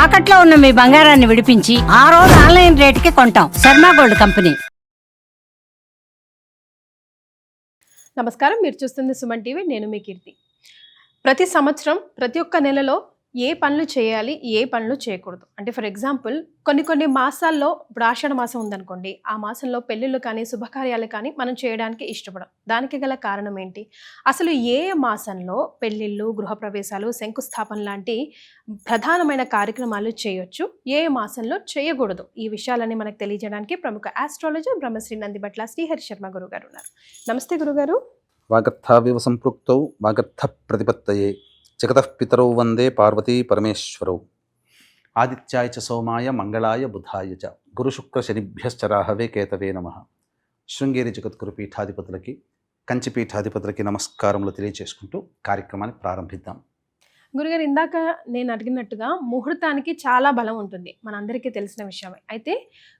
తాకట్లో ఉన్న మీ బంగారాన్ని విడిపించి ఆ రోజు ఆన్లైన్ రేటుకి కొంటాం. Sharma gold company. నమస్కారం, మీరు చూస్తుంది సుమన్ టీవీ. నేను మీ కీర్తి. ప్రతి సంవత్సరం ప్రతి ఒక్క నెలలో ఏ పనులు చేయాలి, ఏ పనులు చేయకూడదు అంటే ఫర్ ఎగ్జాంపుల్ కొన్ని మాసాల్లో, ఇప్పుడు ఆషాఢ మాసం ఉందనుకోండి, ఆ మాసంలో పెళ్ళిళ్ళు కానీ శుభకార్యాలు కానీ మనం చేయడానికి ఇష్టపడం. దానికి గల కారణం ఏంటి? అసలు ఏ మాసంలో పెళ్ళిళ్ళు, గృహప్రవేశాలు, శంకుస్థాపన లాంటి ప్రధానమైన కార్యక్రమాలు చేయొచ్చు, ఏ మాసంలో చేయకూడదు, ఈ విషయాలని మనకు తెలియజేయడానికి ప్రముఖ ఆస్ట్రాలజర్ బ్రహ్మశ్రీ నందిబట్ల శ్రీహరి శర్మ గురుగారు ఉన్నారు. నమస్తే గురుగారు. వాగర్థావివ సంపృక్తౌ వాగర్థ ప్రతిపత్తయే జగతః పితరౌ వందే పార్వతీ పరమేశ్వరౌ. ఆదిత్యాయ చ సోమాయ మంగళాయ బుధాయ చ గురుశుక్ర శనిభ్యశ్చ రాహవే కేతవే నమః. శృంగేరి జగద్గురు పీఠాధిపతులకి, కంచి పీఠాధిపతులకి నమస్కారములు తెలియచేసుకుంటూ కార్యక్రమాన్ని ప్రారంభిద్దాం. గురుగారు, ఇందాక నేను అడిగినట్టుగా ముహూర్తానికి చాలా బలం ఉంటుంది, మనందరికీ తెలిసిన విషయమే. అయితే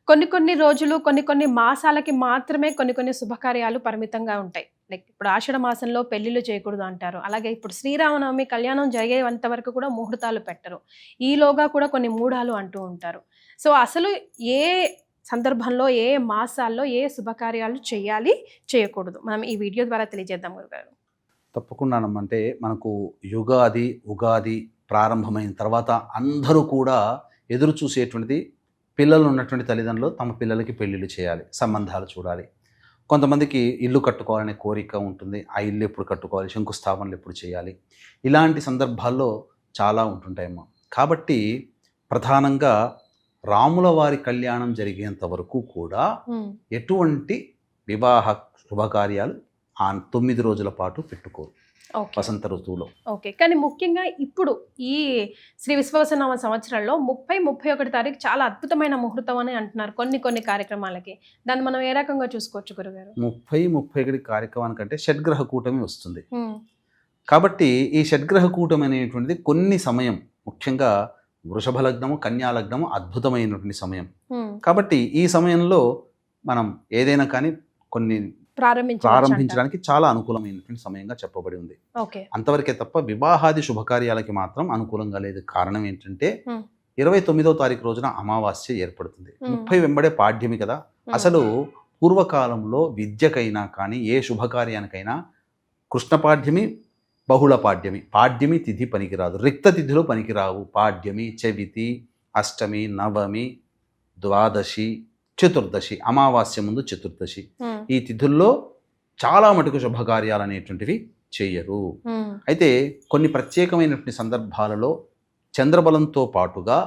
కొన్ని రోజులు, కొన్ని మాసాలకి మాత్రమే కొన్ని శుభకార్యాలు పరిమితంగా ఉంటాయి. లైక్ ఇప్పుడు ఆషాఢ మాసంలో పెళ్లిళ్ళు చేయకూడదు అంటారు. అలాగే ఇప్పుడు శ్రీరామనవమి కళ్యాణం జరిగేంత వరకు కూడా ముహూర్తాలు పెట్టరు. ఈలోగా కూడా కొన్ని మూఢాలు అంటూ ఉంటారు. సో అసలు ఏ సందర్భంలో, ఏ మాసాల్లో ఏ శుభకార్యాలు చేయాలి, చేయకూడదు, మనం ఈ వీడియో ద్వారా తెలియజేద్దాం గురుగారు. తప్పకుండా. అంటే మనకు ఉగాది ప్రారంభమైన తర్వాత అందరూ కూడా ఎదురు చూసేటువంటిది, పిల్లలు ఉన్నటువంటి తల్లిదండ్రులు తమ పిల్లలకి పెళ్ళిళ్ళు చేయాలి, సంబంధాలు చూడాలి. కొంతమందికి ఇల్లు కట్టుకోవాలనే కోరిక ఉంటుంది. ఆ ఇల్లు ఎప్పుడు కట్టుకోవాలి, శంకుస్థాపనలు ఎప్పుడు చేయాలి, ఇలాంటి సందర్భాల్లో చాలా ఉంటుంటాయమ్మా. కాబట్టి ప్రధానంగా రాముల వారి కళ్యాణం జరిగేంత వరకు కూడా ఎటువంటి వివాహ శుభకార్యాలు ఆ 9 రోజుల పాటు పెట్టుకోరు వసంత ఋతువులో. ఓకే, కానీ ముఖ్యంగా ఇప్పుడు ఈ శ్రీ విశ్వవసనామ సంవత్సరంలో 30-31 తారీఖు చాలా అద్భుతమైన ముహూర్తం అని అంటున్నారు కొన్ని కార్యక్రమాలకి. దాన్ని మనం ఏ రకంగా చూసుకోవచ్చు గురుగారు? 30-31 కార్యక్రమానికంటే షడ్గ్రహ కూటమి వస్తుంది. కాబట్టి ఈ షడ్గ్రహ కూటమి అనేటువంటిది కొన్ని సమయం, ముఖ్యంగా వృషభ లగ్నము, కన్యా లగ్నము అద్భుతమైనటువంటి సమయం. కాబట్టి ఈ సమయంలో మనం ఏదైనా కానీ కొన్ని ప్రారంభించడానికి చాలా అనుకూలమైనటువంటి సమయంగా చెప్పబడి ఉంది. అంతవరకే తప్ప వివాహాది శుభకార్యాలకి మాత్రం అనుకూలంగా లేదు. కారణం ఏంటంటే 29వ తారీఖు రోజున అమావాస్య ఏర్పడుతుంది. 30 వెంబడే పాడ్యమి కదా. అసలు పూర్వకాలంలో విద్యకైనా కానీ ఏ శుభకార్యానికైనా కృష్ణ పాడ్యమి, బహుళ పాడ్యమి, పాడ్యమి తిథి పనికిరాదు, రిక్త తిథులు పనికిరావు. పాడ్యమి, చవితి, అష్టమి, నవమి, ద్వాదశి, చతుర్దశి, అమావాస్య ముందు చతుర్దశి, ఈ తిథుల్లో చాలా మటుకు శుభకార్యాలు అనేటువంటివి చేయరు. అయితే కొన్ని ప్రత్యేకమైనటువంటి సందర్భాలలో చంద్రబలంతో పాటుగా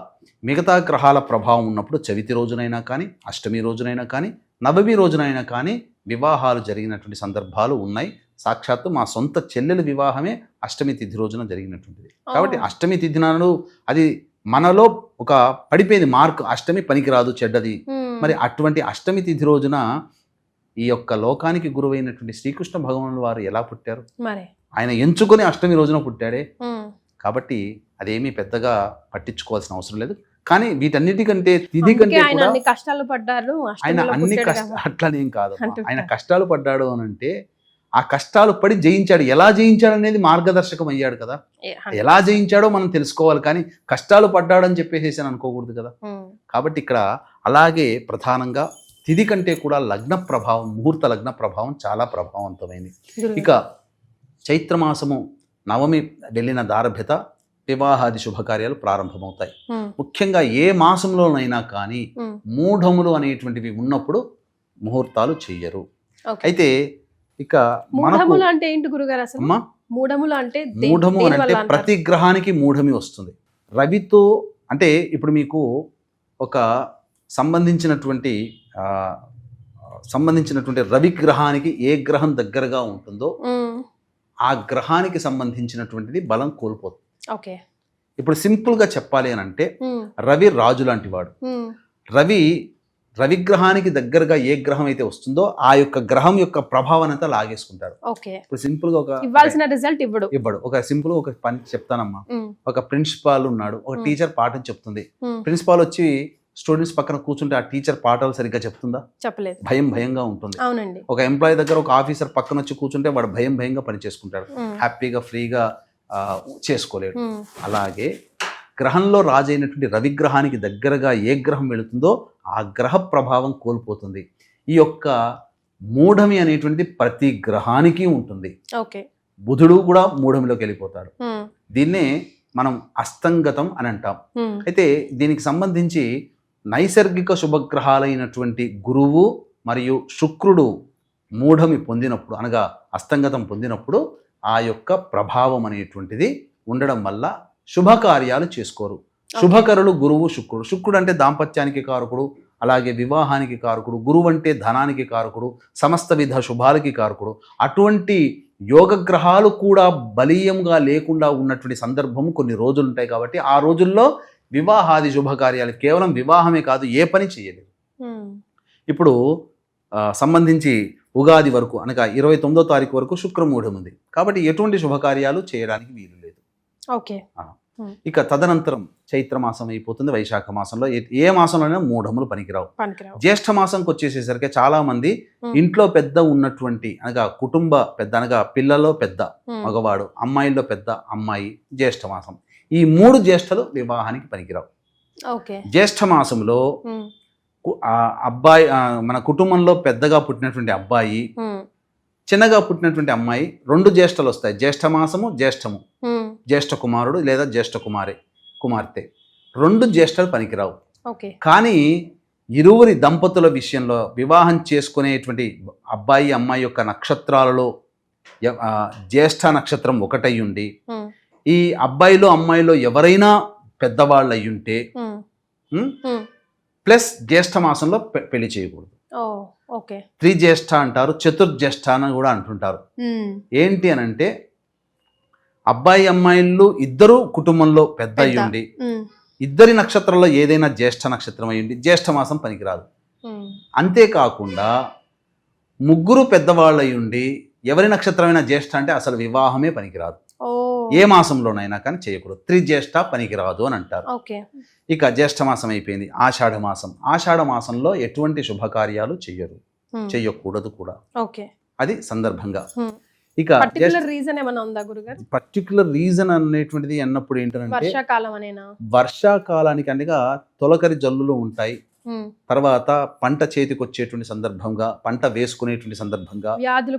మిగతా గ్రహాల ప్రభావం ఉన్నప్పుడు చవితి రోజునైనా కానీ, అష్టమి రోజునైనా కానీ, నవమి రోజునైనా కానీ వివాహాలు జరిగినటువంటి సందర్భాలు ఉన్నాయి. సాక్షాత్తు మా సొంత చెల్లెల వివాహమే అష్టమి తిథి రోజున జరిగినటువంటిది. కాబట్టి అష్టమి తిథి నాడు అది మనలో ఒక పడిపోయింది మార్క్, అష్టమి పనికిరాదు, చెడ్డది. మరి అటువంటి అష్టమి తిథి రోజున ఈ యొక్క లోకానికి గురువైనటువంటి శ్రీకృష్ణ భగవానుల వారు ఎలా పుట్టారు? ఆయన ఎంచుకొని అష్టమి రోజున పుట్టాడే. కాబట్టి అదేమీ పెద్దగా పట్టించుకోవాల్సిన అవసరం లేదు. కానీ వీటన్నిటికంటే తిథి కంటే ఆయన అన్ని కష్టాలు పడ్డారు. ఆయన అన్ని అట్లనేం కాదు. ఆయన కష్టాలు పడ్డాడు అని అంటే ఆ కష్టాలు పడి జయించాడు. ఎలా జయించాడు అనేది మార్గదర్శకం అయ్యాడు కదా. ఎలా జయించాడో మనం తెలుసుకోవాలి, కానీ కష్టాలు పడ్డాడని చెప్పేసి అని అనుకోకూడదు కదా. కాబట్టి ఇక్కడ అలాగే ప్రధానంగా తిథి కంటే కూడా లగ్న ప్రభావం, ముహూర్త లగ్న ప్రభావం చాలా ప్రభావవంతమైంది. ఇక చైత్రమాసము నవమి వెళ్ళిన దారభ్యత వివాహాది శుభకార్యాలు ప్రారంభమవుతాయి. ముఖ్యంగా ఏ మాసంలోనైనా కానీ మూఢములు అనేటువంటివి ఉన్నప్పుడు ముహూర్తాలు చెయ్యరు. అయితే ఇక మూఢములు అంటే ఏంటి గురుగారు? అసలు మూఢములు అంటే ప్రతి గ్రహానికి మూఢమి వస్తుంది. రవితో అంటే ఇప్పుడు మీకు ఒక సంబంధించినటువంటి రవి గ్రహానికి ఏ గ్రహం దగ్గరగా ఉంటుందో ఆ గ్రహానికి సంబంధించినటువంటిది బలం కోల్పోతుంది. ఇప్పుడు సింపుల్ గా చెప్పాలి అని అంటే రవి రాజు లాంటి వాడు. రవిగ్రహానికి దగ్గరగా ఏ గ్రహం అయితే వస్తుందో ఆ యొక్క గ్రహం యొక్క ప్రభావం అంతా లాగేసుకుంటాడు. ఇప్పుడు సింపుల్ గా ఇవ్వడు. ఒక సింపుల్ ఒక పని చెప్తానమ్మా. ఒక ప్రిన్సిపాల్ ఉన్నాడు, ఒక టీచర్ పాఠం చెప్తుంది. ప్రిన్సిపాల్ వచ్చి స్టూడెంట్స్ పక్కన కూర్చుంటే ఆ టీచర్ పాఠాలు సరిగ్గా చెప్తుందా? చెప్పలేదు. భయంగా ఉంటుంది. ఒక ఎంప్లాయీ దగ్గర ఒక ఆఫీసర్ పక్కన వచ్చి కూర్చుంటే వాడు భయంగా పని చేసుకుంటాడు, హ్యాపీగా ఫ్రీగా చేసుకోలేడు. అలాగే గ్రహంలో రాజైనటువంటి రవిగ్రహానికి దగ్గరగా ఏ గ్రహం వెళుతుందో ఆ గ్రహ ప్రభావం కోల్పోతుంది. ఈ యొక్క మూఢమి అనేటువంటిది ప్రతి గ్రహానికి ఉంటుంది. ఓకే. బుధుడు కూడా మూఢమిలోకి వెళ్ళిపోతాడు. దీన్నే మనం అస్తంగతం అని అంటాం. అయితే దీనికి సంబంధించి నైసర్గిక శుభగ్రహాలైనటువంటి గురువు మరియు శుక్రుడు మూఢమి పొందినప్పుడు అనగా అస్తంగతం పొందినప్పుడు ఆ యొక్క ప్రభావం అనేటువంటిది ఉండడం వల్ల శుభకార్యాలు చేసుకోరు. శుభకరులు గురువు శుక్రుడు. శుక్రుడు అంటే దాంపత్యానికి కారకుడు, అలాగే వివాహానికి కారకుడు. గురువు అంటే ధనానికి కారకుడు, సమస్త విధ శుభాలకి కారకుడు. అటువంటి యోగగ్రహాలు కూడా బలీయంగా లేకుండా ఉన్నటువంటి సందర్భం కొన్ని రోజులు ఉంటాయి. కాబట్టి ఆ రోజుల్లో వివాహాది శుభకార్యాలు కేవలం వివాహమే కాదు ఏ పని చేయలేదు. ఇప్పుడు సంబంధించి ఉగాది వరకు అనగా 29వ తారీఖు వరకు శుక్రమూఢం ఉంది. కాబట్టి ఎటువంటి శుభకార్యాలు చేయడానికి వీలు లేదు. ఓకే. ఇక తదనంతరం చైత్ర మాసం అయిపోతుంది. వైశాఖ మాసంలో ఏ మాసంలోనే మూఢములు పనికిరావు. జ్యేష్ఠ మాసంకి వచ్చేసేసరికి చాలా మంది ఇంట్లో పెద్ద ఉన్నటువంటి అనగా కుటుంబ పెద్ద అనగా పిల్లలో పెద్ద మగవాడు, అమ్మాయిల్లో పెద్ద అమ్మాయి, జ్యేష్ఠ మాసం. ఈ 3 జ్యేష్ఠలు వివాహానికి పనికిరావు. జ్యేష్ఠ మాసంలో అబ్బాయి మన కుటుంబంలో పెద్దగా పుట్టినటువంటి అబ్బాయి, చిన్నగా పుట్టినటువంటి అమ్మాయి 2 జ్యేష్ఠలు వస్తాయి. జ్యేష్ఠ మాసము, జ్యేష్ఠము, జ్యేష్ఠ కుమారుడు లేదా జ్యేష్ఠ కుమార్తె 2 జ్యేష్ఠలు పనికిరావు. కానీ ఇరువురి దంపతుల విషయంలో వివాహం చేసుకునేటువంటి అబ్బాయి అమ్మాయి యొక్క నక్షత్రాలలో జ్యేష్ఠ నక్షత్రం ఒకటై ఉండి ఈ అబ్బాయిలో అమ్మాయిలో ఎవరైనా పెద్దవాళ్ళు అయ్యుంటే ప్లస్ జ్యేష్ఠ మాసంలో పెళ్లి చేయకూడదు. త్రిజ్యేష్ఠ అంటారు, చతుర్జ్యేష్ఠ అని కూడా అంటుంటారు. ఏంటి అని అంటే అబ్బాయి అమ్మాయిలు ఇద్దరు కుటుంబంలో పెద్ద అయ్యుండి ఇద్దరి నక్షత్రంలో ఏదైనా జ్యేష్ఠ నక్షత్రం అయ్యుండి జ్యేష్ఠ మాసం పనికిరాదు. అంతేకాకుండా 3 పెద్దవాళ్ళు అయ్యుండి ఎవరి నక్షత్రమైనా జ్యేష్ఠ అంటే అసలు వివాహమే పనికిరాదు. ఏ మాసంలోనైనా కానీ చేయకూడదు. త్రిజ్యేష్ఠ పనికిరాదు అని అంటారు. ఇక జ్యేష్ఠ మాసం అయిపోయింది. ఆషాఢ మాసం. ఆషాఢ మాసంలో ఎటువంటి శుభకార్యాలు చెయ్యకూడదు కూడా. అది సందర్భంగా. ఇక పర్టికులర్ రీజన్ అనేటువంటిది అన్నప్పుడు ఏంటంటే వర్షాకాలానికి అనగా తొలకరి జల్లులు ఉంటాయి. తర్వాత పంట చేతికి వచ్చేటువంటి సందర్భంగా, పంట వేసుకునేటువంటి సందర్భంగా వ్యాధులు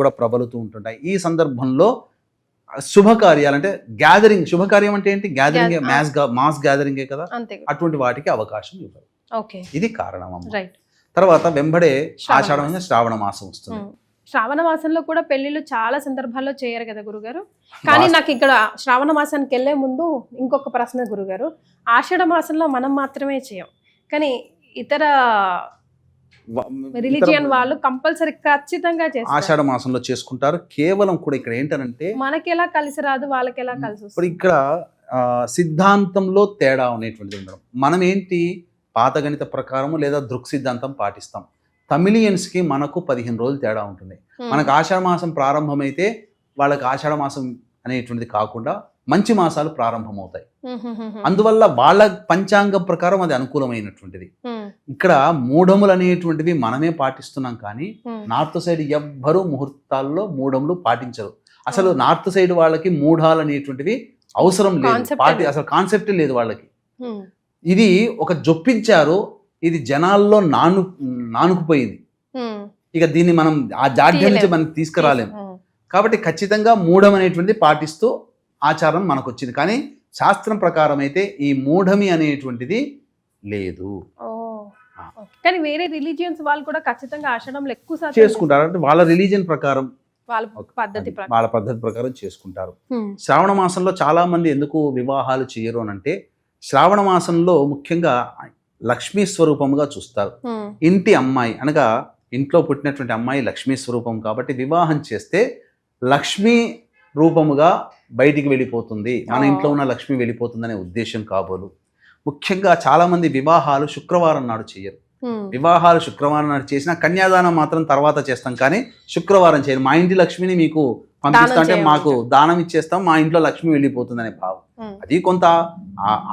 కూడా ప్రబలుతూ ఉంటుంటాయి. ఈ సందర్భంలో శుభకార్యాలు అంటే గ్యాదరింగ్, శుభకార్యం అంటే ఏంటి? గ్యాదరింగ్, మాస్ గ్యాదరింగే కదా. అటువంటి వాటికి అవకాశం ఇవ్వరు. ఇది కారణం. తర్వాత వెంబడే ఆషాఢం శ్రావణ మాసం వస్తుంది. శ్రావణ మాసంలో కూడా పెళ్లిళ్ళు చాలా సందర్భాల్లో చేయరు కదా గురుగారు. కానీ నాకు ఇక్కడ శ్రావణ మాసానికి వెళ్లే ముందు ఇంకొక ప్రశ్న గురుగారు. ఆషాఢ మాసంలో మనం మాత్రమే చేయం, కానీ ఇతర రిలీజియన్ వాళ్ళు కంపల్సరీ ఖచ్చితంగా చేస్తారు. ఆషాఢ మాసంలో చేసుకుంటారు. కేవలం కూడా ఇక్కడ ఏంటంటే మనకి ఎలా కలిసి రాదు, వాళ్ళకి ఎలా కలిసి వస్తుంది. ఇప్పుడు ఇక్కడ సిద్ధాంతంలో తేడా అనేటువంటిది ఉండడం. మనం ఏంటి పాత గణిత ప్రకారము లేదా దృక్ సిద్ధాంతం పాటిస్తాం. తమిళియన్స్కి మనకు 15 రోజులు తేడా ఉంటుంది. మనకు ఆషాఢ మాసం ప్రారంభమైతే వాళ్ళకి ఆషాఢ మాసం అనేటువంటిది కాకుండా మంచి మాసాలు ప్రారంభమవుతాయి. అందువల్ల వాళ్ళ పంచాంగం ప్రకారం అది అనుకూలమైనటువంటిది. ఇక్కడ మూఢములు అనేటువంటివి మనమే పాటిస్తున్నాం, కానీ నార్త్ సైడ్ ఎవ్వరూ ముహూర్తాల్లో మూఢములు పాటించరు. అసలు నార్త్ సైడ్ వాళ్ళకి మూఢాలు అనేటువంటివి అవసరం లేదు, అసలు కాన్సెప్టే లేదు వాళ్ళకి. ఇది ఒక జొప్పించారు, ఇది జనాల్లో నానుకుపోయింది. ఇక దీన్ని మనం ఆ జాడ్యం నుంచి మనం తీసుకురాలేము. కాబట్టి ఖచ్చితంగా మూఢం అనేటువంటిది పాటిస్తూ ఆచారం మనకు వచ్చింది. కానీ శాస్త్రం ప్రకారం అయితే ఈ మూఢమి అనేటువంటిది లేదు. కానీ వేరే రిలీజియన్స్ వాళ్ళు కూడా ఖచ్చితంగా ఆషాఢంలో ఎక్కువ చేసుకుంటారు. అంటే వాళ్ళ రిలీజియన్ ప్రకారం, వాళ్ళ పద్ధతి ప్రకారం చేసుకుంటారు. శ్రావణ మాసంలో చాలా మంది ఎందుకు వివాహాలు చేయరు అని అంటే, శ్రావణ మాసంలో ముఖ్యంగా లక్ష్మీ స్వరూపముగా చూస్తారు. ఇంటి అమ్మాయి అనగా ఇంట్లో పుట్టినటువంటి అమ్మాయి లక్ష్మీ స్వరూపం కాబట్టి వివాహం చేస్తే లక్ష్మీ రూపముగా బయటికి వెళ్ళిపోతుంది, మన ఇంట్లో ఉన్న లక్ష్మి వెళ్ళిపోతుంది అనే ఉద్దేశం కాబోలు. ముఖ్యంగా చాలా మంది వివాహాలు శుక్రవారం నాడు చేయరు. వివాహాలు శుక్రవారం నాడు చేసినా కన్యాదానం మాత్రం తర్వాత చేస్తాం, కానీ శుక్రవారం చేయరు. మా ఇంటి లక్ష్మిని మీకు పంపిస్తా అంటే మాకు దానం ఇచ్చేస్తాం, మా ఇంట్లో లక్ష్మి వెళ్ళిపోతుంది అనే భావం. అది కొంత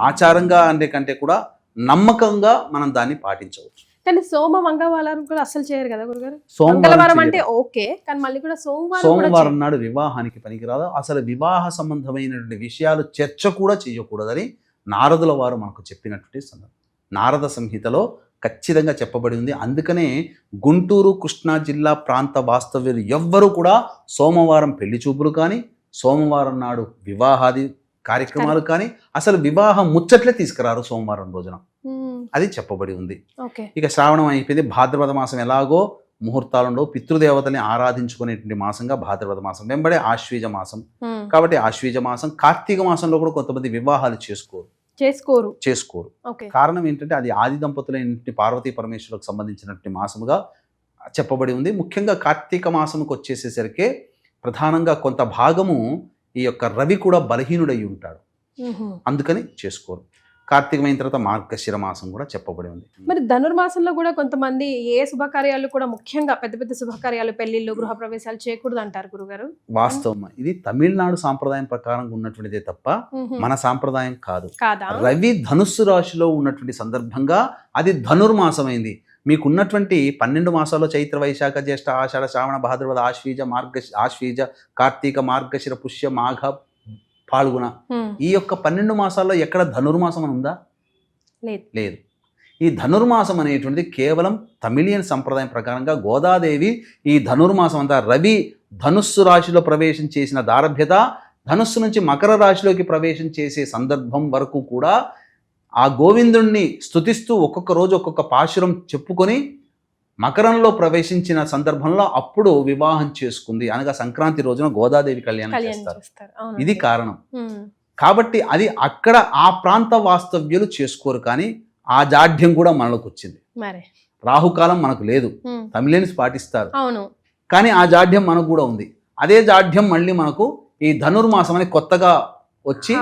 ఆచారంగా అంటే కంటే కూడా నమ్మకంగా మనం దాన్ని పాటించవచ్చు. కానీ సోమ మంగళవారం కూడా అస్సలు చేయరు కదా గురుగారు. సోమవారం మంగళవారం అంటే చేయరు. ఓకే, కానీ మళ్ళీ కూడా సోమవారం కూడా సోమవారం చేయరు. నాడు వివాహానికి పనికిరాదు. అసలు వివాహ సంబంధమైనటువంటి విషయాలు చర్చ కూడా చేయకూడదని నారదుల వారు మనకు చెప్పినటువంటి సందర్భం. నారద సంహితలో ఖచ్చితంగా చెప్పబడి ఉంది. అందుకనే గుంటూరు కృష్ణా జిల్లా ప్రాంత వాస్తవ్యులు ఎవ్వరూ కూడా సోమవారం పెళ్లి చూపులు కానీ, సోమవారం నాడు వివాహాది కార్యక్రమాలు కానీ, అసలు వివాహం ముచ్చట్లే తీసుకురారు సోమవారం రోజున. అది చెప్పబడి ఉంది. ఓకే. ఇక శ్రావణం అయిపోయింది. భాద్రపద మాసం ఎలాగో ముహూర్తాలలో పితృదేవతల్ని ఆరాధించుకునేటువంటి మాసంగా భాద్రపద మాసం, వెంబడే ఆశ్వీజ మాసం. కాబట్టి ఆశ్వీజ మాసం, కార్తీక మాసంలో కూడా కొంతమంది వివాహాలు చేసుకోరు. ఓకే. కారణం ఏంటంటే అది ఆది దంపతులైన పార్వతీ పరమేశ్వరులకు సంబంధించినటువంటి మాసముగా చెప్పబడి ఉంది. ముఖ్యంగా కార్తీక మాసముకు వచ్చేసేసరికి ప్రధానంగా కొంత భాగము ఈ యొక్క రవి కూడా బలహీనుడై ఉంటాడు, అందుకని చేసుకోరు. కార్తీకమైన తర్వాత మార్గశిర మాసం కూడా చెప్పబడి ఉంది. మరి ధనుర్మాసంలో కూడా కొంతమంది ఏ శుభకార్యాలు కూడా, ముఖ్యంగా పెద్ద పెద్ద శుభకార్యాలు, పెళ్లిళ్ళు, గృహప్రవేశాలు చేయకూడదు అంటారు గురుగారు. వాస్తవం, ఇది తమిళనాడు సాంప్రదాయం ప్రకారం ఉన్నటువంటిదే తప్ప మన సాంప్రదాయం కాదు. కాదా? రవి ధనుస్సు రాశిలో ఉన్నటువంటి సందర్భంగా అది ధనుర్మాసమైంది. మీకున్నటువంటి 12 మాసాల్లో చైత్ర, వైశాఖ, జ్యేష్ఠ, ఆషాఢ, శ్రావణ, భాద్రపద, ఆశ్వీజ, కార్తీక, మార్గశిర, పుష్య, మాఘ, పాల్గొన, ఈ యొక్క 12 మాసాల్లో ఎక్కడ ధనుర్మాసం అని ఉందా? లేదు. ఈ ధనుర్మాసం అనేటువంటిది కేవలం తమిళియన్ సంప్రదాయం ప్రకారంగా గోదాదేవి ఈ ధనుర్మాసం అంతా రవి ధనుస్సు రాశిలో ప్రవేశం చేసిన దారభ్యత, ధనుస్సు నుంచి మకర రాశిలోకి ప్రవేశం చేసే సందర్భం వరకు కూడా ఆ గోవిందుణ్ణి స్తుతిస్తూ ఒక్కొక్క రోజు ఒక్కొక్క పాశురం చెప్పుకొని మకరంలో ప్రవేశించిన సందర్భంలో అప్పుడు వివాహం చేసుకుంది. అనగా సంక్రాంతి రోజున గోదాదేవి కళ్యాణం చేస్తారు. ఇది కారణం. కాబట్టి అది అక్కడ ఆ ప్రాంత వాస్తవ్యులు చేసుకోరు. కానీ ఆ జాఢ్యం కూడా మనలోకి వచ్చింది. రాహుకాలం మనకు లేదు, తమిళన్స్ పాటిస్తారు, కానీ ఆ జాఢ్యం మనకు కూడా ఉంది. అదే జాఢ్యం మళ్ళీ మనకు ఈ ధనుర్మాసం అని కొత్తగా వచ్చి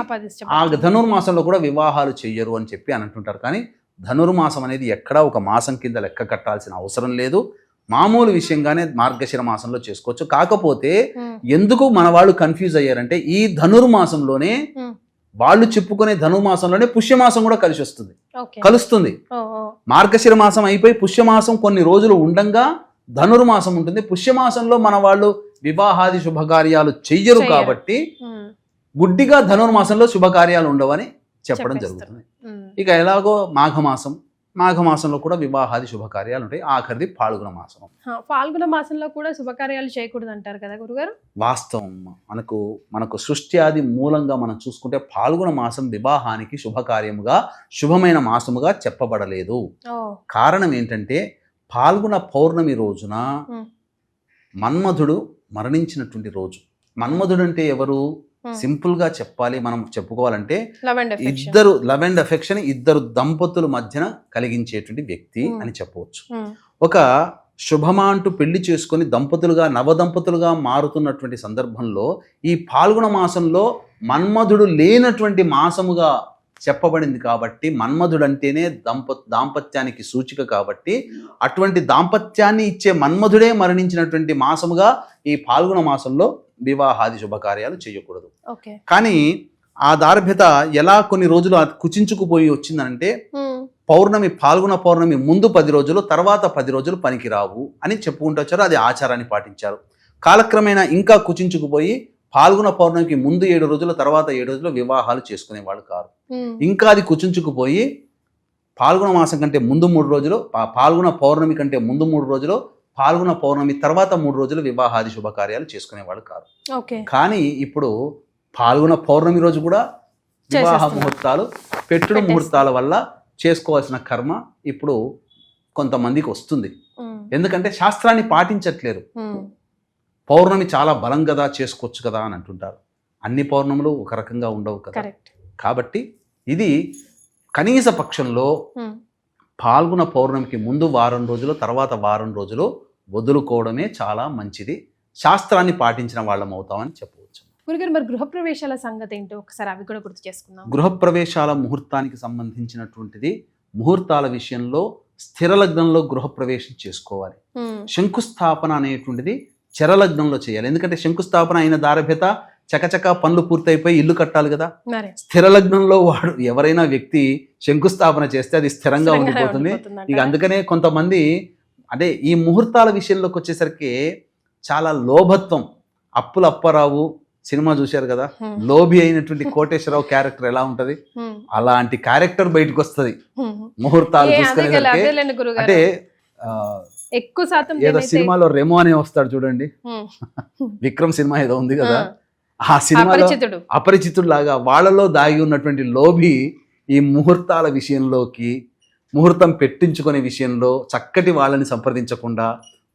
ఆ ధనుర్మాసంలో కూడా వివాహాలు చెయ్యరు అని చెప్పి అని అంటుంటారు. కానీ ధనుర్మాసం అనేది ఎక్కడా ఒక మాసం కింద లెక్క కట్టాల్సిన అవసరం లేదు. మామూలు విషయంగానే మార్గశిర మాసంలో చేసుకోవచ్చు. కాకపోతే ఎందుకు మన వాళ్ళు కన్ఫ్యూజ్ అయ్యారంటే ఈ ధనుర్మాసంలోనే వాళ్ళు చెప్పుకునే ధనుర్మాసంలోనే పుష్యమాసం కూడా కలుస్తుంది. మార్గశిర మాసం అయిపోయి పుష్యమాసం కొన్ని రోజులు ఉండంగా ధనుర్మాసం ఉంటుంది. పుష్యమాసంలో మన వాళ్ళు వివాహాది శుభకార్యాలు చెయ్యరు. కాబట్టి గుడ్డిగా ధనుర్మాసంలో శుభకార్యాలు ఉండవని చెప్పడం జరుగుతుంది. ఇక ఎలాగో మాఘమాసంలో కూడా వివాహాది శుభకార్యాలు ఉంటాయి. ఆఖరిది పాల్గొన మాసం. పాల్గొన మాసంలో కూడా శుభకార్యాలు చేయకూడదు అంటారు కదా గురుగారు. వాస్తవం. మనకు సృష్టి ఆది మూలంగా మనం చూసుకుంటే పాల్గొన మాసం వివాహానికి శుభకార్యముగా, శుభమైన మాసముగా చెప్పబడలేదు. కారణం ఏంటంటే పాల్గొన పౌర్ణమి రోజున మన్మధుడు మరణించినటువంటి రోజు. మన్మధుడు అంటే ఎవరు? సింపుల్ గా చెప్పాలి, మనం చెప్పుకోవాలంటే లవ్ అండ్ అఫెక్షన్ ఇద్దరు దంపతుల మధ్యన కలిగించేటువంటి వ్యక్తి అని చెప్పవచ్చు. ఒక శుభమా అంటూ పెళ్లి చేసుకొని దంపతులుగా నవదంపతులుగా మారుతున్నటువంటి సందర్భంలో ఈ పాల్గొన మాసంలో మన్మధుడు లేనటువంటి మాసముగా చెప్పబడింది. కాబట్టి మన్మధుడు అంటేనే దాంపత్యానికి సూచిక. కాబట్టి అటువంటి దాంపత్యాన్ని ఇచ్చే మన్మధుడే మరణించినటువంటి మాసముగా ఈ పాల్గొన మాసంలో వివాహాది శుభకార్యాలు చేయకూడదు. కానీ ఆ దార్భ్యత ఎలా కొన్ని రోజులు కుచించుకుపోయి వచ్చిందంటే పాల్గొన పౌర్ణమి ముందు 10 రోజులు, తర్వాత 10 రోజులు పనికిరావు అని చెప్పుకుంటూ వచ్చారు. అది ఆచారాన్ని పాటించారు. కాలక్రమేణా ఇంకా కుచించుకుపోయి పాల్గొన పౌర్ణమికి ముందు 7 రోజులు, తర్వాత 7 రోజులు వివాహాలు చేసుకునేవాళ్ళు కారు. ఇంకా అది కుచించుకుపోయి పాల్గొన మాసం కంటే ముందు 3 రోజులు, పాల్గొన పౌర్ణమి కంటే ముందు 3 రోజులు, పాల్గొన పౌర్ణమి తర్వాత 3 రోజులు వివాహాది శుభకార్యాలు చేసుకునేవాళ్ళు కారు. కానీ ఇప్పుడు పాల్గొన పౌర్ణమి రోజు కూడా వివాహ ముహూర్తాలు పెట్టుడు ముహూర్తాల వల్ల చేసుకోవాల్సిన కర్మ ఇప్పుడు కొంతమందికి వస్తుంది. ఎందుకంటే శాస్త్రాన్ని పాటించట్లేరు. పౌర్ణమి చాలా బలం కదా, చేసుకోవచ్చు కదా అని అంటుంటారు. అన్ని పౌర్ణములు ఒక రకంగా ఉండవు కదా. కాబట్టి ఇది కనీస పక్షంలో పాల్గొన పౌర్ణమికి ముందు వారం రోజులు, తర్వాత వారం రోజులు వదులుకోవడమే చాలా మంచిది. శాస్త్రాన్ని పాటించిన వాళ్ళం అవుతామని చెప్పవచ్చు. గురుగారు, మరి గృహప్రవేశాల సంగతి ఏంటో ఒకసారి అవి కూడా గుర్తు చేసుకుందాం. గృహప్రవేశాల ముహూర్తానికి సంబంధించినటువంటిది ముహూర్తాల విషయంలో స్థిర లగ్నంలో గృహప్రవేశం చేసుకోవాలి. శంకుస్థాపన అనేటువంటిది చరలగ్నంలో చేయాలి. ఎందుకంటే శంకుస్థాపన అయిన దారభ్యత చకచకా పనులు పూర్తయిపోయి ఇల్లు కట్టాలి కదా. మరి స్థిర లగ్నంలో వాడు ఎవరైనా వ్యక్తి శంకుస్థాపన చేస్తే అది స్థిరంగా ఉండిపోతుంది. ఇక అందుకనే కొంతమంది అంటే ఈ ముహూర్తాల విషయంలోకి వచ్చేసరికి చాలా లోభత్వం. అప్పుల అప్పారావు సినిమా చూశారు కదా, లోభి అయినటువంటి కోటేశ్వరరావు క్యారెక్టర్ ఎలా ఉంటది, అలాంటి క్యారెక్టర్ బయటకు వస్తుంది ముహూర్తాలు చూసుకునేసరికి. అంటే ఎక్కువ శాతం ఏదో సినిమాలో రెమో అనే వస్తాడు చూడండి, విక్రమ్ సినిమా ఏదో ఉంది కదా, ఆ సినిమాలో అపరిచితుడు లాగా వాళ్ళలో దాగి ఉన్నటువంటి లోభి ఈ ముహూర్తాల విషయంలోకి, ముహూర్తం పెట్టించుకునే విషయంలో చక్కటి వాళ్ళని సంప్రదించకుండా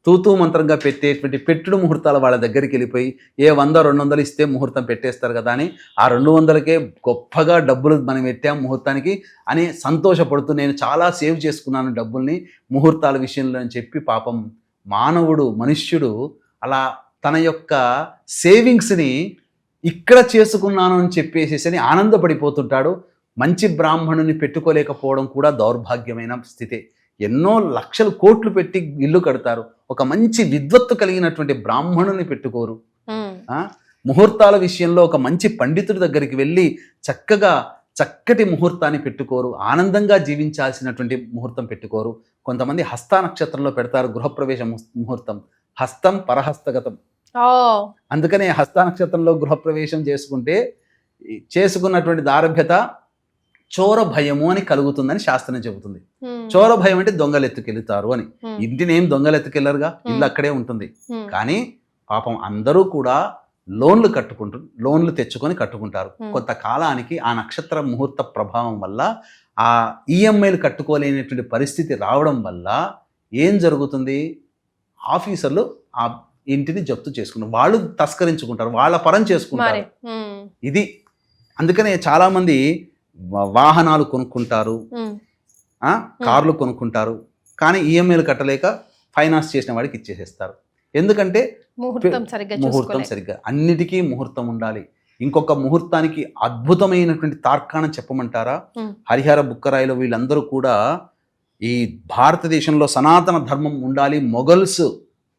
తూతూ మంత్రంగా పెట్టేటువంటి పెట్టుడు ముహూర్తాల వాళ్ళ దగ్గరికి వెళ్ళిపోయి 100-200 ఇస్తే ముహూర్తం పెట్టేస్తారు కదా అని ఆ 200కే గొప్పగా డబ్బులు మనం పెట్టాం ముహూర్తానికి అని సంతోషపడుతూ నేను చాలా సేవ్ చేసుకున్నాను డబ్బుల్ని ముహూర్తాల విషయంలో అని చెప్పి పాపం మానవుడు మనుష్యుడు అలా తన యొక్క సేవింగ్స్ని ఇక్కడ చేసుకున్నాను అని చెప్పేసి ఆనందపడిపోతుంటాడు. మంచి బ్రాహ్మణుని పెట్టుకోలేకపోవడం కూడా దౌర్భాగ్యమైన స్థితే. ఎన్నో లక్షలు కోట్లు పెట్టి ఇల్లు కడతారు, ఒక మంచి విద్వత్తు కలిగినటువంటి బ్రాహ్మణుని పెట్టుకోరు. ముహూర్తాల విషయంలో ఒక మంచి పండితుడి దగ్గరికి వెళ్ళి చక్కటి ముహూర్తాన్ని పెట్టుకోరు, ఆనందంగా జీవించాల్సినటువంటి ముహూర్తం పెట్టుకోరు. కొంతమంది హస్త నక్షత్రంలో పెడతారు గృహప్రవేశ ముహూర్తం, హస్తం పరహస్తగతం. అందుకనే హస్త నక్షత్రంలో గృహప్రవేశం చేసుకున్నటువంటి దారభ్యత చోర భయము అని కలుగుతుందని శాస్త్రం చెబుతుంది. చోర భయం అంటే దొంగలు ఎత్తుకెళ్తారు అని. ఇంటిని ఏం దొంగలు ఎత్తుకెళ్లరుగా, ఇల్లు అక్కడే ఉంటుంది. కానీ పాపం అందరూ కూడా లోన్లు తెచ్చుకొని కట్టుకుంటారు. కొంతకాలానికి ఆ నక్షత్ర ముహూర్త ప్రభావం వల్ల ఆ ఈఎంఐలు కట్టుకోలేనటువంటి పరిస్థితి రావడం వల్ల ఏం జరుగుతుంది, ఆఫీసర్లు ఆ ఇంటిని జప్తు చేసుకుంటారు, వాళ్ళు తస్కరించుకుంటారు, వాళ్ళ పరం చేసుకుంటారు. ఇది అందుకనే చాలా మంది వాహనాలు కొనుక్కుంటారు, కార్లు కొనుక్కుంటారు, కానీ ఈఎంఐలు కట్టలేక ఫైనాన్స్ చేసిన వాడికి ఇచ్చేసేస్తారు. ఎందుకంటే ముహూర్తం సరిగ్గా, అన్నిటికీ ముహూర్తం ఉండాలి. ఇంకొక ముహూర్తానికి అద్భుతమైనటువంటి తార్కాణం చెప్పమంటారా, హరిహర బుక్కరాయిలో వీళ్ళందరూ కూడా ఈ భారతదేశంలో సనాతన ధర్మం ఉండాలి, మొఘల్స్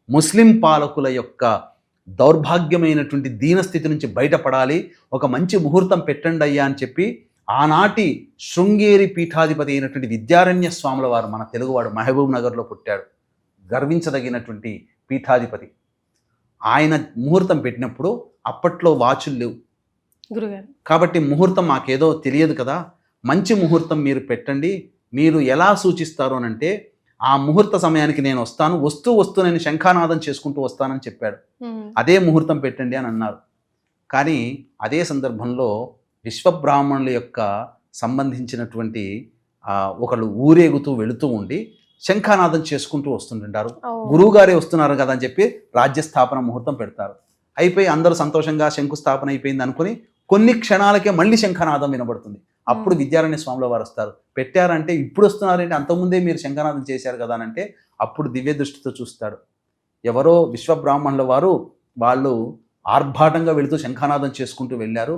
ముస్లిం పాలకుల యొక్క దౌర్భాగ్యమైనటువంటి దీనస్థితి నుంచి బయటపడాలి, ఒక మంచి ముహూర్తం పెట్టండి అయ్యా అని చెప్పి ఆనాటి శృంగేరి పీఠాధిపతి అయినటువంటి విద్యారణ్య స్వాముల వారు, మన తెలుగువాడు, మహబూబ్ నగర్లో పుట్టాడు, గర్వించదగినటువంటి పీఠాధిపతి. ఆయన ముహూర్తం పెట్టినప్పుడు అప్పట్లో వాచులు లేవు కాబట్టి ముహూర్తం మాకేదో తెలియదు కదా, మంచి ముహూర్తం మీరు పెట్టండి, మీరు ఎలా సూచిస్తారు అని అంటే ఆ ముహూర్త సమయానికి నేను వస్తూ నేను శంఖానాదం చేసుకుంటూ వస్తానని చెప్పాడు. అదే ముహూర్తం పెట్టండి అని అన్నారు. కానీ అదే సందర్భంలో విశ్వబ్రాహ్మణుల యొక్క సంబంధించినటువంటి ఒకళ్ళు ఊరేగుతూ వెళుతూ ఉండి శంఖానాదం చేసుకుంటూ వస్తుంటారు. గురువుగారే వస్తున్నారు కదా అని చెప్పి రాజ్యస్థాపన ముహూర్తం పెడతారు. అయిపోయి అందరూ సంతోషంగా శంకుస్థాపన అయిపోయింది అనుకుని కొన్ని క్షణాలకే మళ్ళీ శంఖనాదం వినబడుతుంది. అప్పుడు విద్యారణ్య స్వాముల వారు వస్తారు. పెట్టారంటే ఇప్పుడు వస్తున్నారంటే అంతకుముందే మీరు శంఖనాదం చేశారు కదా అని అంటే అప్పుడు దివ్య దృష్టితో చూస్తాడు. ఎవరో విశ్వబ్రాహ్మణుల వారు వాళ్ళు ఆర్భాటంగా వెళుతూ శంఖనాదం చేసుకుంటూ వెళ్ళారు.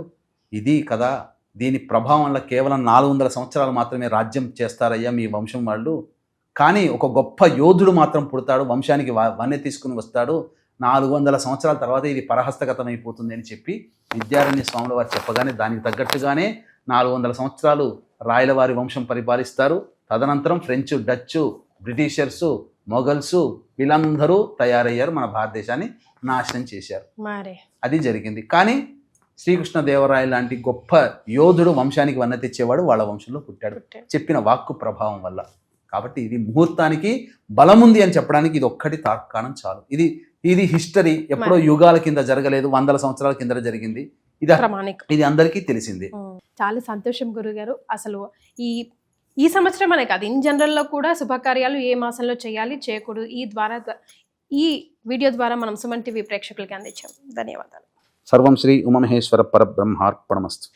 ఇది కదా, దీని ప్రభావం వల్ల కేవలం 400 సంవత్సరాలు మాత్రమే రాజ్యం చేస్తారయ్యా మీ వంశం వాళ్ళు, కానీ ఒక గొప్ప యోధుడు మాత్రం పుడతాడు, వంశానికి వన్నె తీసుకుని వస్తాడు, 400 సంవత్సరాల తర్వాత ఇది పరహస్తగతం అయిపోతుంది అని చెప్పి విద్యారణ్య స్వాముల వారు చెప్పగానే దానికి తగ్గట్టుగానే 400 సంవత్సరాలు రాయలవారి వంశం పరిపాలిస్తారు. తదనంతరం ఫ్రెంచ్, డచ్, బ్రిటిషర్సు, మొఘల్సు వీళ్ళందరూ తయారయ్యారు, మన భారతదేశాన్ని నాశనం చేశారు. అది జరిగింది. కానీ శ్రీకృష్ణదేవరాయ లాంటి గొప్ప యోధుడు వంశానికి వన్నె తెచ్చేవాడు వాళ్ళ వంశంలో పుట్టాడు, చెప్పిన వాక్కు ప్రభావం వల్ల. కాబట్టి ఇది ముహూర్తానికి బలముంది అని చెప్పడానికి ఇది ఒక్కటి తార్కాణం చాలు. ఇది హిస్టరీ, ఎప్పుడో యుగాల కింద జరగలేదు, 100 సంవత్సరాల కింద జరిగింది. ఇది అందరికీ తెలిసింది. చాలా సంతోషం గురుగారు. అసలు ఈ సంవత్సరం అనే కాదు, ఇన్ జనరల్లో కూడా శుభకార్యాలు ఏ మాసంలో చేయాలి, చేయకూడదు, ఈ వీడియో ద్వారా మనం సుమన్ టీవీ ప్రేక్షకులకి అందించాం. ధన్యవాదాలు. సర్వం శ్రీ ఉమామహేశ్వర పరబ్రహ్మార్పణమస్తు.